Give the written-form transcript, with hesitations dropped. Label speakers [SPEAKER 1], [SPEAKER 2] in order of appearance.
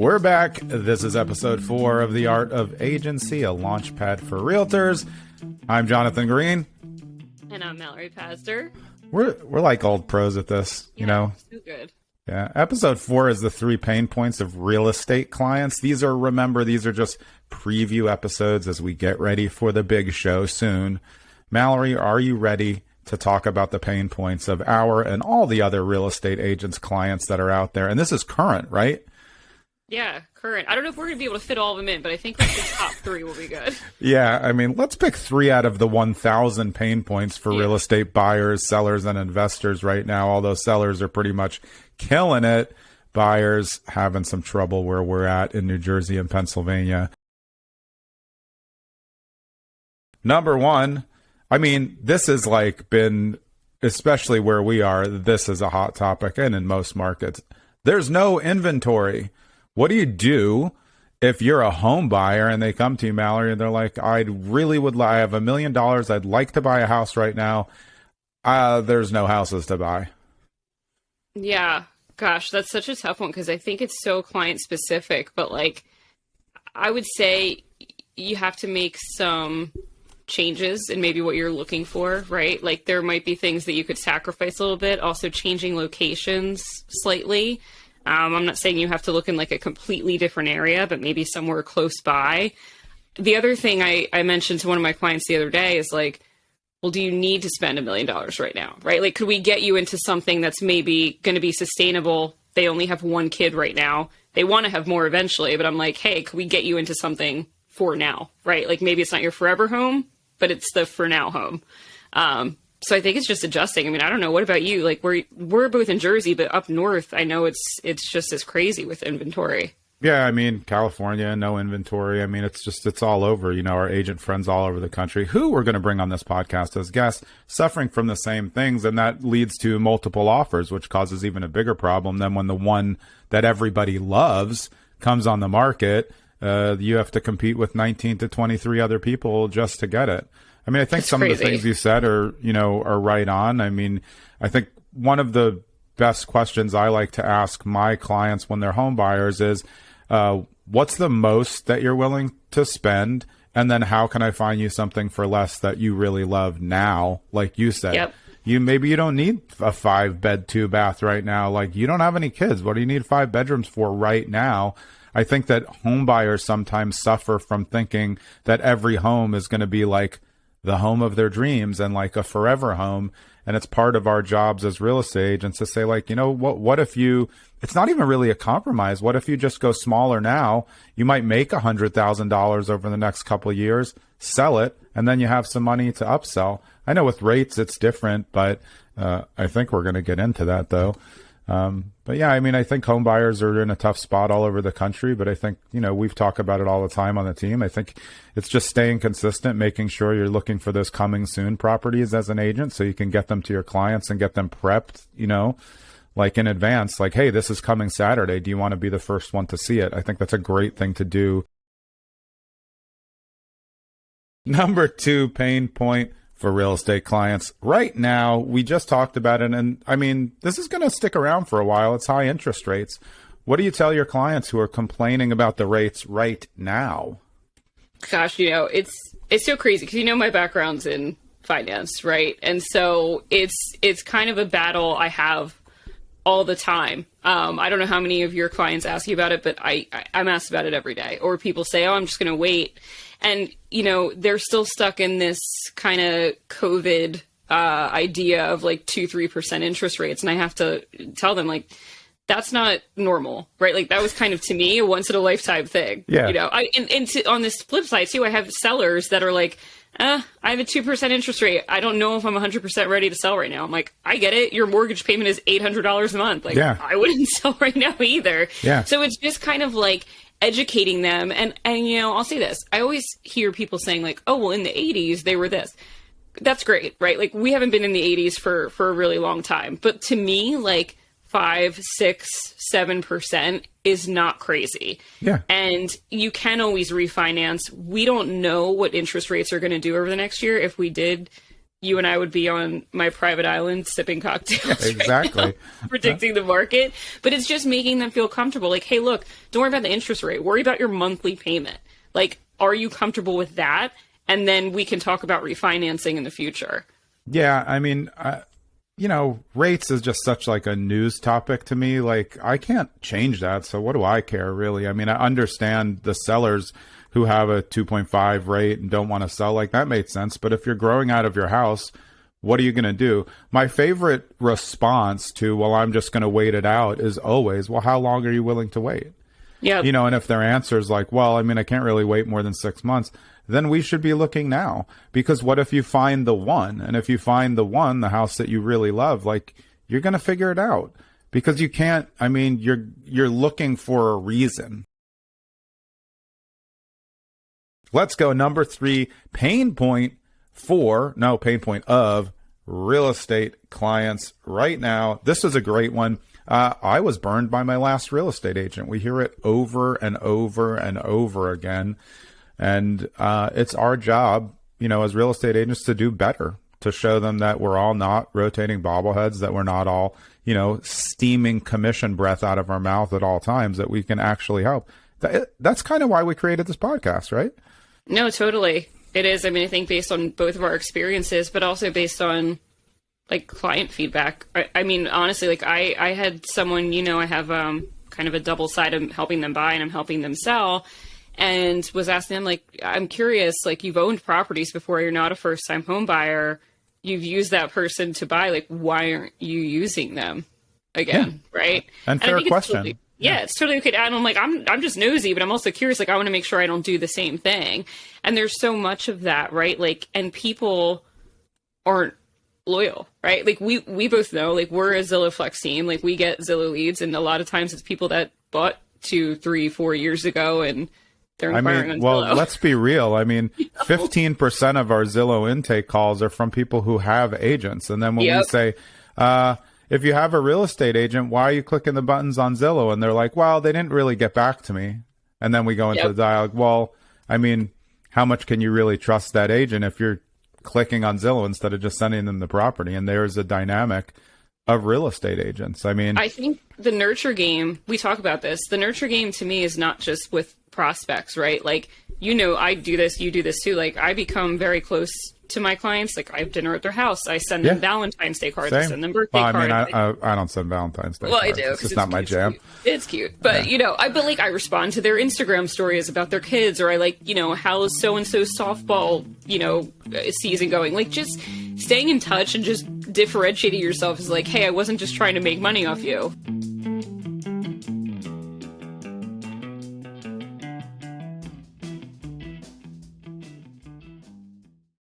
[SPEAKER 1] We're back. This is episode 4 of The Art of Agency, a launchpad for realtors. I'm Jonathan Green.
[SPEAKER 2] And I'm Mallory Pastor.
[SPEAKER 1] We're like old pros at this, you know?
[SPEAKER 2] So good.
[SPEAKER 1] Yeah. Episode 4 is the 3 pain points of real estate clients. These are just preview episodes as we get ready for the big show soon. Mallory, are you ready to talk about the pain points of our and all the other real estate agents' clients that are out there? And this is current, right?
[SPEAKER 2] Yeah, current. I don't know if we're going to be able to fit all of them in, but I think like the top 3 will be good.
[SPEAKER 1] Yeah, I mean, let's pick 3 out of the 1,000 pain points for real estate buyers, sellers, and investors right now. Although sellers are pretty much killing it, buyers having some trouble where we're at in New Jersey and Pennsylvania. Number 1, I mean, this has like been, especially where we are, this is a hot topic, and in most markets, there's no inventory. What do you do if you're a home buyer and they come to you, Mallory, and they're like, I have $1 million. I'd like to buy a house right now. There's no houses to buy.
[SPEAKER 2] Yeah. Gosh, that's such a tough one because I think it's so client specific. But like, I would say you have to make some changes in maybe what you're looking for, right? Like there might be things that you could sacrifice a little bit. Also changing locations slightly. I'm not saying you have to look in like a completely different area, but maybe somewhere close by. The other thing I mentioned to one of my clients the other day is like, well, do you need to spend $1 million right now, right? Like, could we get you into something that's maybe going to be sustainable? They only have 1 kid right now. They want to have more eventually, but I'm like, hey, could we get you into something for now, right? Like maybe it's not your forever home, but it's the for now home. So I think it's just adjusting. I mean, I don't know. What about you? Like we're both in Jersey, but up north, I know it's just as crazy with inventory.
[SPEAKER 1] Yeah, I mean, California, no inventory. I mean, it's all over. You know, our agent friends all over the country who we're going to bring on this podcast as guests suffering from the same things. And that leads to multiple offers, which causes even a bigger problem than when the one that everybody loves comes on the market. You have to compete with 19 to 23 other people just to get it. I mean, I think some of the things you said are right on. I mean, I think one of the best questions I like to ask my clients when they're home buyers is, what's the most that you're willing to spend? And then how can I find you something for less that you really love now? Like you said, maybe you don't need a 5-bed, 2-bath right now. Like you don't have any kids. What do you need 5 bedrooms for right now? I think that home buyers sometimes suffer from thinking that every home is going to be like the home of their dreams and like a forever home. And it's part of our jobs as real estate agents to say like, you know, what if it's not even really a compromise. What if you just go smaller now? You might make $100,000 over the next couple of years, sell it, and then you have some money to upsell. I know with rates, it's different, but I think we're going to get into that though. But yeah, I mean, I think home buyers are in a tough spot all over the country, but I think, we've talked about it all the time on the team. I think it's just staying consistent, making sure you're looking for those coming soon properties as an agent so you can get them to your clients and get them prepped, like in advance, like, hey, this is coming Saturday. Do you want to be the first one to see it? I think that's a great thing to do. Number 2 pain point for real estate clients right now. We just talked about it. And I mean, this is going to stick around for a while. It's high interest rates. What do you tell your clients who are complaining about the rates right now?
[SPEAKER 2] Gosh, it's so crazy because, my background's in finance, right? And so it's kind of a battle I have all the time. I don't know how many of your clients ask you about it, but I'm asked about it every day. Or people say, oh, I'm just going to wait. And, they're still stuck in this kind of COVID idea of like 2-3% interest rates. And I have to tell them like, that's not normal, right? Like that was kind of to me a once in a lifetime thing. Yeah. On this flip side too, I have sellers that are like, I have a 2% interest rate. I don't know if I'm 100% ready to sell right now. I'm like, I get it. Your mortgage payment is $800 a month. Like I wouldn't sell right now either. Yeah. So it's just kind of like educating them. And I'll say this. I always hear people saying like, oh, well, in the 80s, they were this. That's great, right? Like we haven't been in the 80s for a really long time. But to me, like 5, 6, 7% is not crazy. Yeah. And you can always refinance. We don't know what interest rates are going to do over the next year. If we did, you and I would be on my private island sipping cocktails.
[SPEAKER 1] Exactly.
[SPEAKER 2] Right now, predicting the market. But it's just making them feel comfortable. Like, hey, look, don't worry about the interest rate. Worry about your monthly payment. Like, are you comfortable with that? And then we can talk about refinancing in the future.
[SPEAKER 1] Yeah, I mean, rates is just such like a news topic to me. Like, I can't change that. So what do I care, really? I mean, I understand the sellers who have a 2.5 rate and don't want to sell. Like, that made sense. But if you're growing out of your house, what are you going to do? My favorite response to, well, I'm just going to wait it out is always, well, how long are you willing to wait?
[SPEAKER 2] Yeah.
[SPEAKER 1] And if their answer is like, well, I mean, I can't really wait more than 6 months, then we should be looking now. Because what if you find the one? And if you find the one, the house that you really love, like, you're going to figure it out. Because you can't, I mean, you're looking for a reason. Let's go. Number 3, pain point of real estate clients right now. This is a great one. I was burned by my last real estate agent. We hear it over and over and over again. And it's our job, as real estate agents to do better, to show them that we're all not rotating bobbleheads, that we're not all, steaming commission breath out of our mouth at all times, that we can actually help. That's kind of why we created this podcast, right?
[SPEAKER 2] No, totally. It is. I mean, I think based on both of our experiences, but also based on like client feedback. I mean, honestly, like I had someone, I have kind of a double side. I'm helping them buy and I'm helping them sell, and was asking them, like, I'm curious, like, you've owned properties before. You're not a first time home buyer. You've used that person to buy. Like, why aren't you using them again? Yeah. Right.
[SPEAKER 1] And fair question.
[SPEAKER 2] Yeah, it's totally okay. And I'm like, I'm just nosy, but I'm also curious. Like, I want to make sure I don't do the same thing. And there's so much of that, right? Like, and people aren't loyal, right? Like, we both know, like, we're a Zillow Flex team. Like, we get Zillow leads, and a lot of times it's people that bought 2, 3, 4 years ago, and they're inquiring on Zillow.
[SPEAKER 1] Well, let's be real. I mean, 15% of our Zillow intake calls are from people who have agents. And then when we say, if you have a real estate agent, why are you clicking the buttons on Zillow? And they're like, well, they didn't really get back to me. And then we go into the dialogue. Well, I mean, how much can you really trust that agent if you're clicking on Zillow instead of just sending them the property? And there's a dynamic of real estate agents. I mean,
[SPEAKER 2] I think the nurture game, we talk about this. The nurture game to me is not just with prospects, right? Like, I do this, you do this too. Like, I become very close to my clients. Like, I have dinner at their house. I send them Valentine's Day cards. I send them birthday cards.
[SPEAKER 1] I don't send Valentine's Day cards.
[SPEAKER 2] I do.
[SPEAKER 1] It's just not my jam.
[SPEAKER 2] It's cute. But, I respond to their Instagram stories about their kids, or I like, how's so-and-so softball, season going? Like, just staying in touch and just differentiating yourself is like, hey, I wasn't just trying to make money off you.